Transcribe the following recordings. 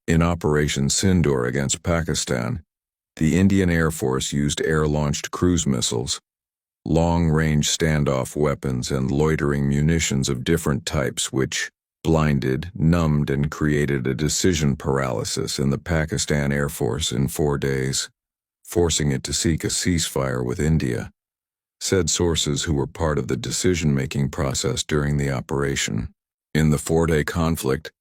In Operation Sindoor against Pakistan, the Indian Air Force used air-launched cruise missiles, long-range standoff weapons, and loitering munitions of different types which blinded, numbed, and created a decision paralysis in the Pakistan Air Force in 4 days, forcing it to seek a ceasefire with India, said sources who were part of the decision-making process during the operation. In the 4-day conflict,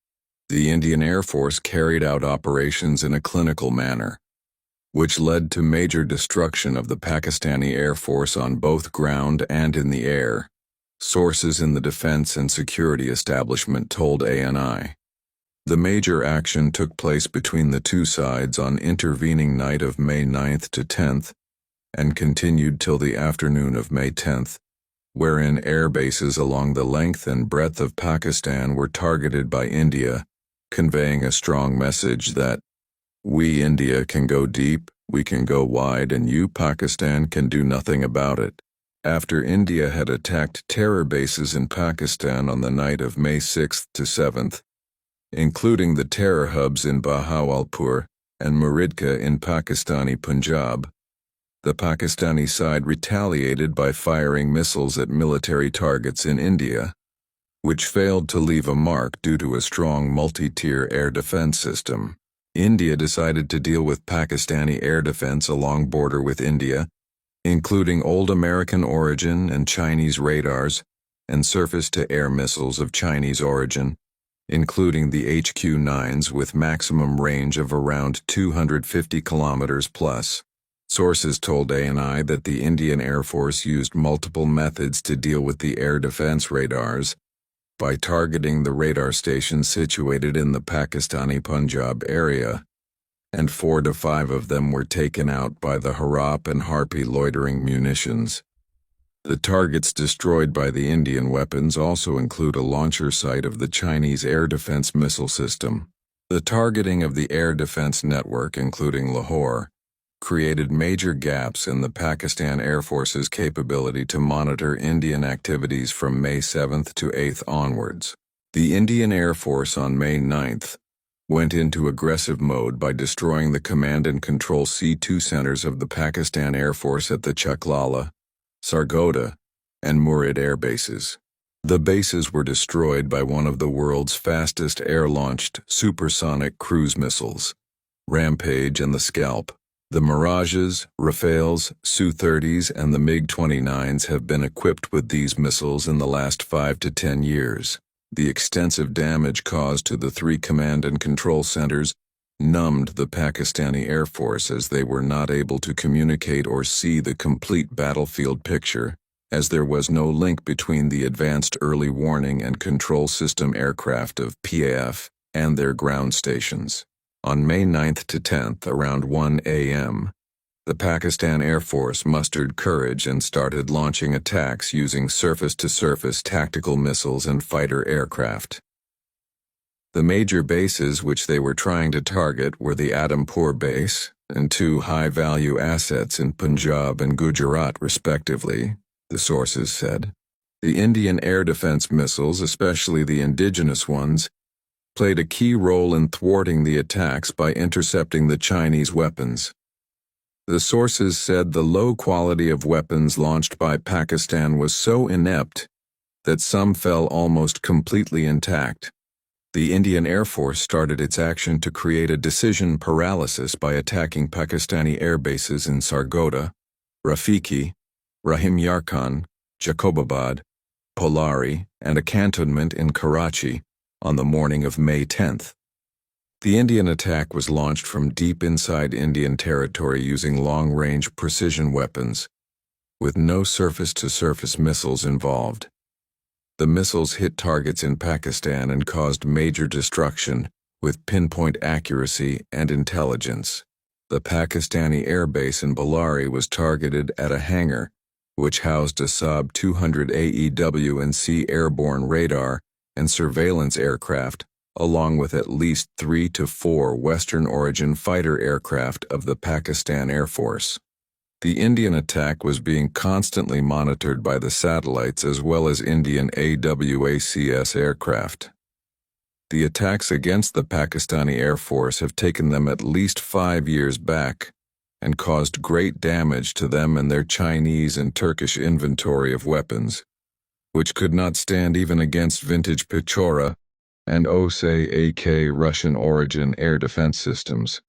the Indian Air Force carried out operations in a clinical manner, which led to major destruction of the Pakistani Air Force on both ground and in the air, sources in the defense and security establishment told ANI. The major action took place between the two sides on intervening night of May 9th to 10th, and continued till the afternoon of May 10th, wherein air bases along the length and breadth of Pakistan were targeted by India, conveying a strong message that, "We India can go deep, we can go wide, and you Pakistan can do nothing about it." After India had attacked terror bases in Pakistan on the night of May 6th to 7th, including the terror hubs in Bahawalpur and Muridka in Pakistani Punjab, the Pakistani side retaliated by firing missiles at military targets in India, which failed to leave a mark due to a strong multi-tier air defense system. India decided to deal with Pakistani air defense along border with India, including old American origin and Chinese radars, and surface-to-air missiles of Chinese origin, including the HQ-9s with maximum range of around 250 kilometers plus. Sources told ANI that the Indian Air Force used multiple methods to deal with the air defense radars, by targeting the radar stations situated in the Pakistani Punjab area, and 4 to 5 of them were taken out by the Harap and Harpi loitering munitions. The targets destroyed by the Indian weapons also include a launcher site of the Chinese air defense missile system. The targeting of the air defense network, including Lahore, created major gaps in the Pakistan Air Force's capability to monitor Indian activities from May 7th to 8th onwards. The Indian Air Force on May 9th went into aggressive mode by destroying the command and control C-2 centers of the Pakistan Air Force at the Chaklala, Sargodha, and Murid air bases. The bases were destroyed by one of the world's fastest air-launched supersonic cruise missiles, Rampage and the Scalp. The Mirages, Rafales, Su-30s, and the MiG-29s have been equipped with these missiles in the last 5 to 10 years. The extensive damage caused to the 3 command and control centers numbed the Pakistani Air Force as they were not able to communicate or see the complete battlefield picture, as there was no link between the Advanced Early Warning and Control System aircraft of PAF and their ground stations. On May 9th to 10th, around 1 a.m., the Pakistan Air Force mustered courage and started launching attacks using surface-to-surface tactical missiles and fighter aircraft. The major bases which they were trying to target were the Adhampur base and two high-value assets in Punjab and Gujarat, respectively, the sources said. The Indian air defense missiles, especially the indigenous ones, played a key role in thwarting the attacks by intercepting the Chinese weapons. The sources said the low quality of weapons launched by Pakistan was so inept that some fell almost completely intact. The Indian Air Force started its action to create a decision paralysis by attacking Pakistani air bases in Sargodha, Rafiki, Rahim Yarkhan, Jacobabad, Polari, and a cantonment in Karachi on the morning of May 10th. The Indian attack was launched from deep inside Indian territory using long-range precision weapons, with no surface-to-surface missiles involved. The missiles hit targets in Pakistan and caused major destruction with pinpoint accuracy and intelligence. The Pakistani air base in Bellary was targeted at a hangar, which housed a Saab 200 AEW and C airborne radar and surveillance aircraft, along with at least 3 to 4 Western-origin fighter aircraft of the Pakistan Air Force. The Indian attack was being constantly monitored by the satellites as well as Indian AWACS aircraft. The attacks against the Pakistani Air Force have taken them at least 5 years back and caused great damage to them and their Chinese and Turkish inventory of weapons, which could not stand even against vintage Pechora and OSE AK Russian-origin air defense systems.